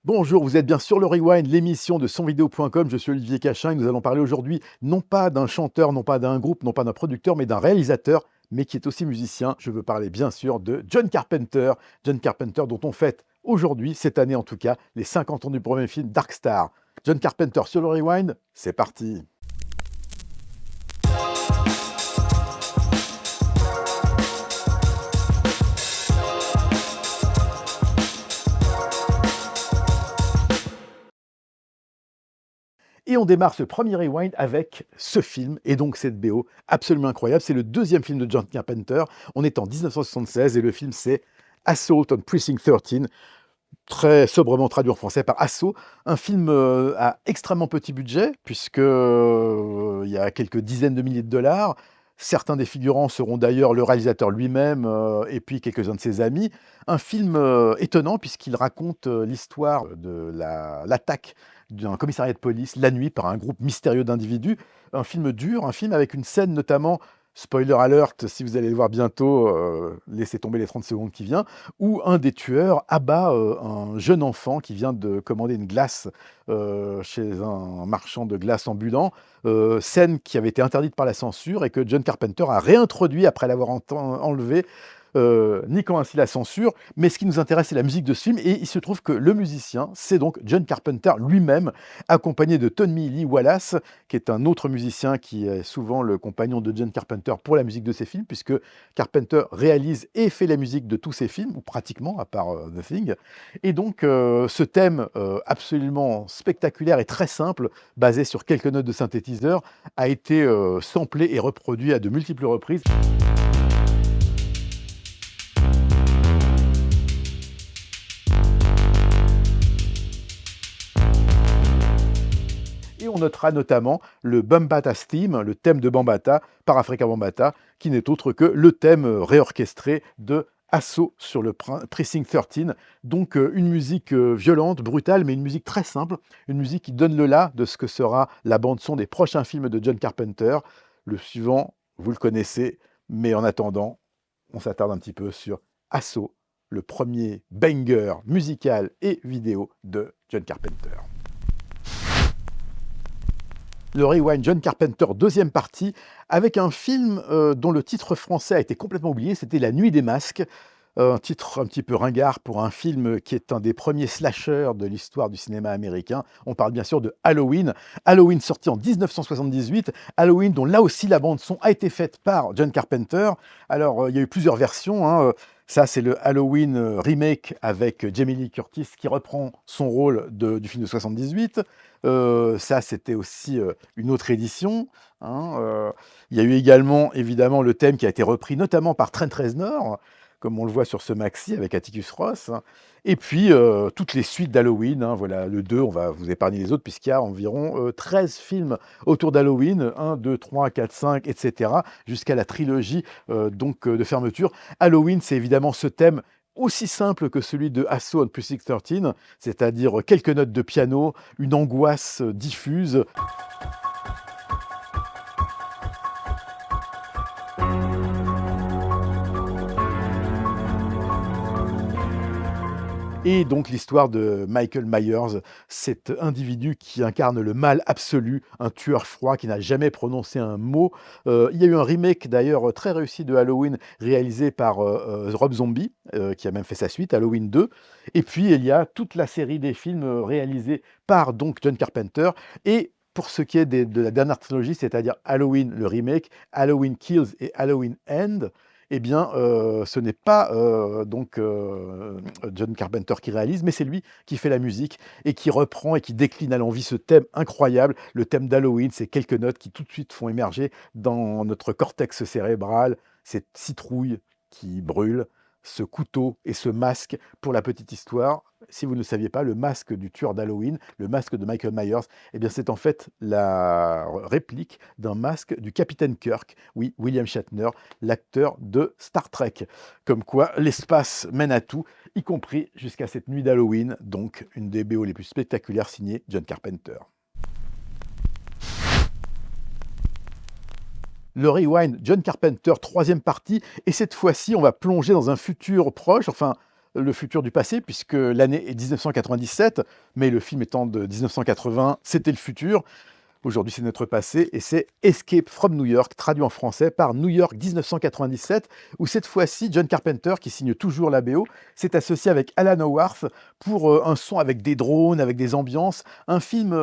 Bonjour, vous êtes bien sur le Rewind, l'émission de sonvideo.com. Je suis Olivier Cachin et nous allons parler aujourd'hui non pas d'un chanteur, non pas d'un groupe, non pas d'un producteur, mais d'un réalisateur, mais qui est aussi musicien. Je veux parler bien sûr de John Carpenter. John Carpenter dont on fête aujourd'hui, cette année en tout cas, les 50 ans du premier film Dark Star. John Carpenter sur le Rewind, c'est parti. Et on démarre ce premier rewind avec ce film et donc cette BO absolument incroyable. C'est le deuxième film de John Carpenter. On est en 1976 et le film c'est Assault on Precinct 13, très sobrement traduit en français par Assaut. Un film à extrêmement petit budget puisque il y a quelques dizaines de milliers de dollars. Certains des figurants seront d'ailleurs le réalisateur lui-même et puis quelques-uns de ses amis. Un film étonnant puisqu'il raconte l'histoire de l'attaque d'un commissariat de police la nuit par un groupe mystérieux d'individus. Un film dur, un film avec une scène notamment, spoiler alert, si vous allez le voir bientôt, laissez tomber les 30 secondes qui viennent, où un des tueurs abat un jeune enfant qui vient de commander une glace chez un marchand de glace ambulant, scène qui avait été interdite par la censure et que John Carpenter a réintroduit après l'avoir enlevé, niquant ainsi la censure. Mais ce qui nous intéresse, c'est la musique de ce film, et il se trouve que le musicien, c'est donc John Carpenter lui-même, accompagné de Tommy Lee Wallace, qui est un autre musicien qui est souvent le compagnon de John Carpenter pour la musique de ses films, puisque Carpenter réalise et fait la musique de tous ses films, ou pratiquement, à part The Thing. Et donc, ce thème absolument spectaculaire et très simple, basé sur quelques notes de synthétiseur, a été samplé et reproduit à de multiples reprises. Et on notera notamment le Bambata's Theme, le thème de Bambata, par Afrika Bambaataa, qui n'est autre que le thème réorchestré de Assaut sur le Precinct 13. Donc une musique violente, brutale, mais une musique très simple, une musique qui donne le là de ce que sera la bande-son des prochains films de John Carpenter. Le suivant, vous le connaissez, mais en attendant, on s'attarde un petit peu sur Assaut, le premier banger musical et vidéo de John Carpenter. Le Rewind John Carpenter, deuxième partie, avec un film dont le titre français a été complètement oublié, c'était La Nuit des Masques, un titre un petit peu ringard pour un film qui est un des premiers slashers de l'histoire du cinéma américain. On parle bien sûr de Halloween. Halloween sorti en 1978, Halloween dont là aussi la bande-son a été faite par John Carpenter. Alors il y a eu plusieurs versions, hein. Ça, c'est le Halloween remake avec Jamie Lee Curtis qui reprend son rôle du film de 78. Ça, c'était aussi une autre édition, hein. Il y a eu également, évidemment, le thème qui a été repris notamment par Trent Reznor, comme on le voit sur ce maxi avec Atticus Ross, hein. Et puis, toutes les suites d'Halloween, hein, voilà, le 2, on va vous épargner les autres puisqu'il y a environ 13 films autour d'Halloween, 1, 2, 3, 4, 5, etc., jusqu'à la trilogie de fermeture. Halloween, c'est évidemment ce thème aussi simple que celui de Assault on Precinct 13, c'est-à-dire quelques notes de piano, une angoisse diffuse. Et donc l'histoire de Michael Myers, cet individu qui incarne le mal absolu, un tueur froid qui n'a jamais prononcé un mot. Il y a eu un remake d'ailleurs très réussi de Halloween réalisé par Rob Zombie, qui a même fait sa suite, Halloween 2. Et puis il y a toute la série des films réalisés par donc John Carpenter. Et pour ce qui est de la dernière trilogie, c'est-à-dire Halloween le remake, Halloween Kills et Halloween End, eh bien, ce n'est pas John Carpenter qui réalise, mais c'est lui qui fait la musique et qui reprend et qui décline à l'envi ce thème incroyable, le thème d'Halloween, ces quelques notes qui tout de suite font émerger dans notre cortex cérébral cette citrouille qui brûle, ce couteau et ce masque. Pour la petite histoire, si vous ne le saviez pas, le masque du tueur d'Halloween, le masque de Michael Myers, eh bien c'est en fait la réplique d'un masque du capitaine Kirk, oui, William Shatner, l'acteur de Star Trek. Comme quoi, l'espace mène à tout, y compris jusqu'à cette nuit d'Halloween, donc une des BO les plus spectaculaires signée John Carpenter. Le Rewind John Carpenter, troisième partie, et cette fois-ci, on va plonger dans un futur proche, enfin, le futur du passé, puisque l'année est 1997, mais le film étant de 1980, c'était le futur. Aujourd'hui, c'est notre passé et c'est Escape from New York, traduit en français par New York 1997, où cette fois-ci, John Carpenter, qui signe toujours la BO, s'est associé avec Alan Howarth pour un son avec des drones, avec des ambiances, un film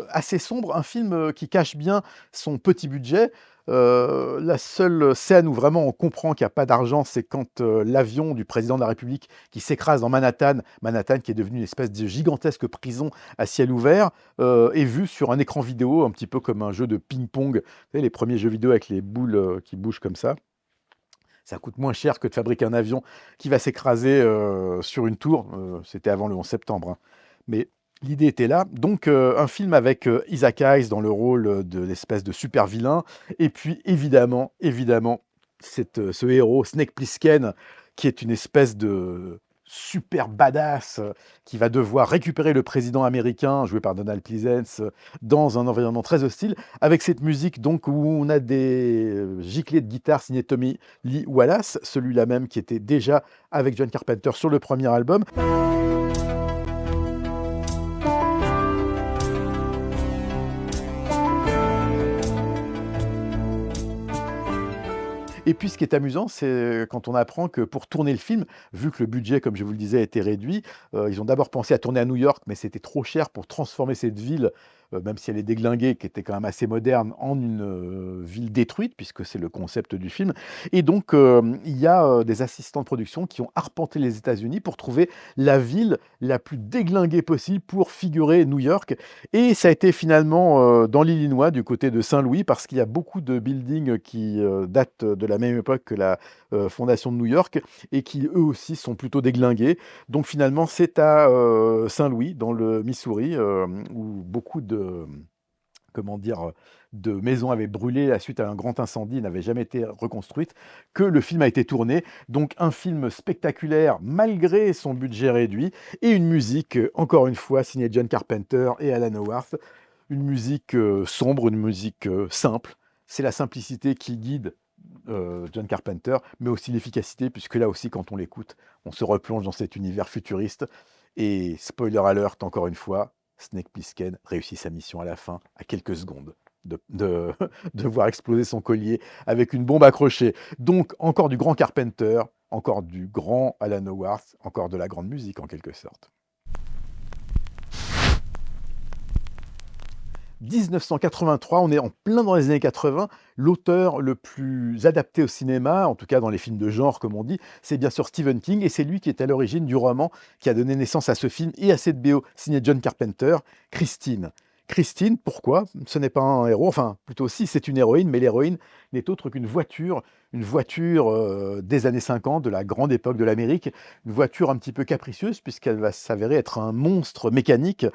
assez sombre, un film qui cache bien son petit budget. La seule scène où vraiment on comprend qu'il n'y a pas d'argent, c'est quand l'avion du président de la République qui s'écrase dans Manhattan, Manhattan qui est devenu une espèce de gigantesque prison à ciel ouvert, est vu sur un écran vidéo, un petit peu comme un jeu de ping-pong. Vous savez, les premiers jeux vidéo avec les boules qui bougent comme ça. Ça coûte moins cher que de fabriquer un avion qui va s'écraser sur une tour. C'était avant le 11 septembre, hein. Mais l'idée était là. Donc, un film avec Isaac Hayes dans le rôle de l'espèce de super vilain. Et puis, évidemment, ce héros, Snake Plissken, qui est une espèce de super badass qui va devoir récupérer le président américain, joué par Donald Pleasence, dans un environnement très hostile, avec cette musique donc où on a des giclées de guitare signées Tommy Lee Wallace, celui-là même qui était déjà avec John Carpenter sur le premier album. Et puis ce qui est amusant, c'est quand on apprend que pour tourner le film, vu que le budget, comme je vous le disais, a été réduit, ils ont d'abord pensé à tourner à New York, mais c'était trop cher pour transformer cette ville, même si elle est déglinguée, qui était quand même assez moderne, en une ville détruite, puisque c'est le concept du film. Et donc, il y a des assistants de production qui ont arpenté les États-Unis pour trouver la ville la plus déglinguée possible pour figurer New York. Et ça a été finalement dans l'Illinois, du côté de Saint-Louis, parce qu'il y a beaucoup de buildings qui datent de la même époque que la fondation de New York et qui eux aussi sont plutôt déglingués. Donc finalement, c'est à Saint-Louis, dans le Missouri, où beaucoup comment dire, de maisons avaient brûlé à suite à un grand incendie, n'avaient jamais été reconstruites, que le film a été tourné. Donc un film spectaculaire malgré son budget réduit et une musique, encore une fois, signée John Carpenter et Alan Howarth. Une musique sombre, une musique simple. C'est la simplicité qui guide John Carpenter, mais aussi l'efficacité, puisque là aussi, quand on l'écoute, on se replonge dans cet univers futuriste. Et spoiler alert, encore une fois, Snake Plissken réussit sa mission à la fin, à quelques secondes de voir exploser son collier avec une bombe accrochée. Donc, encore du grand Carpenter, encore du grand Alan Howarth, encore de la grande musique en quelque sorte. 1983, on est en plein dans les années 80. L'auteur le plus adapté au cinéma, en tout cas dans les films de genre comme on dit, c'est bien sûr Stephen King et c'est lui qui est à l'origine du roman qui a donné naissance à ce film et à cette BO signée John Carpenter, Christine. Christine, pourquoi? Ce n'est pas un héros, enfin plutôt si c'est une héroïne, mais l'héroïne n'est autre qu'une voiture, des années 50, de la grande époque de l'Amérique, une voiture un petit peu capricieuse puisqu'elle va s'avérer être un monstre mécanique,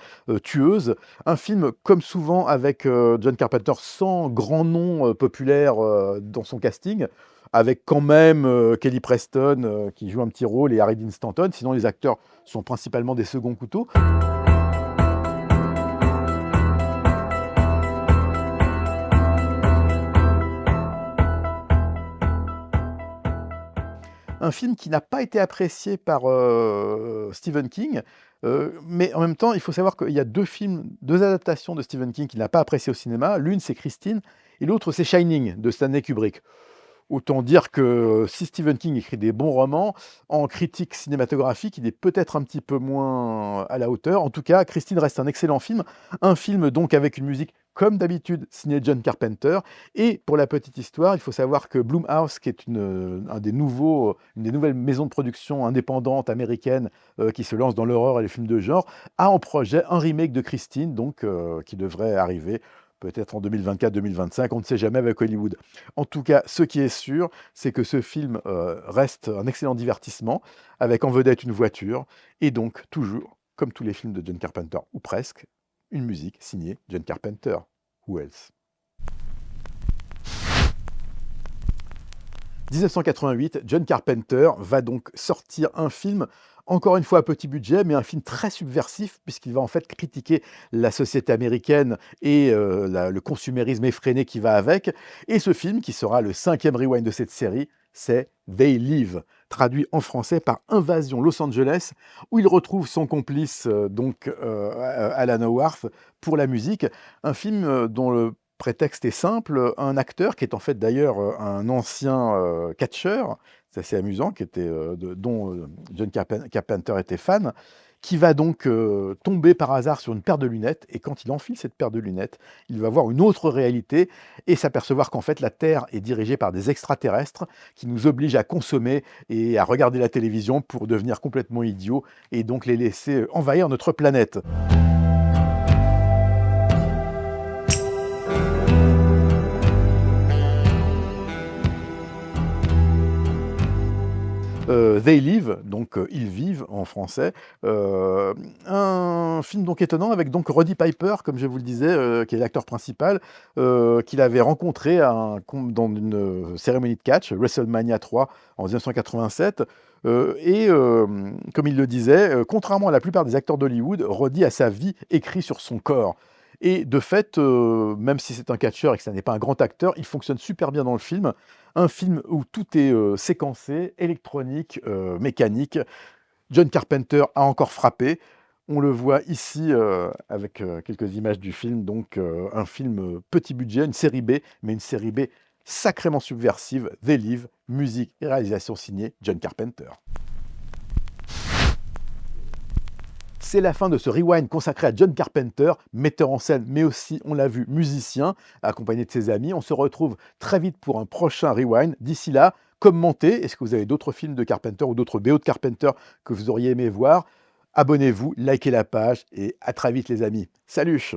tueuse. Un film, comme souvent avec John Carpenter, sans grand nom populaire dans son casting, avec quand même Kelly Preston qui joue un petit rôle et Harry Dean Stanton. Sinon, les acteurs sont principalement des seconds couteaux. Un film qui n'a pas été apprécié par Stephen King, mais en même temps, il faut savoir qu'il y a 2 adaptations de Stephen King qu'il n'a pas appréciées au cinéma. L'une, c'est Christine et l'autre, c'est Shining de Stanley Kubrick. Autant dire que si Stephen King écrit des bons romans, en critique cinématographique, il est peut-être un petit peu moins à la hauteur. En tout cas, Christine reste un excellent film. Un film donc avec une musique, comme d'habitude, signée John Carpenter. Et pour la petite histoire, il faut savoir que Blumhouse, qui est une des nouvelles maisons de production indépendantes américaines qui se lance dans l'horreur et les films de genre, a en projet un remake de Christine, donc qui devrait arriver peut-être en 2024-2025, on ne sait jamais avec Hollywood. En tout cas, ce qui est sûr, c'est que ce film reste un excellent divertissement, avec en vedette une voiture, et donc toujours, comme tous les films de John Carpenter, ou presque, une musique signée John Carpenter. Who else? 1988, John Carpenter va donc sortir un film, encore une fois à petit budget, mais un film très subversif, puisqu'il va en fait critiquer la société américaine et le consumérisme effréné qui va avec. Et ce film, qui sera le 5e rewind de cette série, c'est They Live, traduit en français par Invasion Los Angeles, où il retrouve son complice, Alan Howarth, pour la musique. Un film dont le prétexte est simple, un acteur qui est en fait d'ailleurs un ancien catcheur, c'est assez amusant, dont John Carpenter était fan, qui va donc tomber par hasard sur une paire de lunettes, et quand il enfile cette paire de lunettes, il va voir une autre réalité et s'apercevoir qu'en fait la Terre est dirigée par des extraterrestres qui nous obligent à consommer et à regarder la télévision pour devenir complètement idiots et donc les laisser envahir notre planète. They Live, donc Ils vivent en français. Un film donc étonnant avec donc Roddy Piper, comme je vous le disais, qui est l'acteur principal, qu'il avait rencontré dans une cérémonie de catch, WrestleMania 3 en 1987. Comme il le disait, contrairement à la plupart des acteurs d'Hollywood, Roddy a sa vie écrite sur son corps. Et de fait, même si c'est un catcheur et que ça n'est pas un grand acteur, il fonctionne super bien dans le film. Un film où tout est séquencé, électronique, mécanique. John Carpenter a encore frappé. On le voit ici avec quelques images du film. Donc un film petit budget, une série B, mais une série B sacrément subversive. They Live, musique et réalisation signée John Carpenter. C'est la fin de ce rewind consacré à John Carpenter, metteur en scène, mais aussi, on l'a vu, musicien, accompagné de ses amis. On se retrouve très vite pour un prochain rewind. D'ici là, commentez. Est-ce que vous avez d'autres films de Carpenter ou d'autres BO de Carpenter que vous auriez aimé voir? Abonnez-vous, likez la page et à très vite les amis. Salut!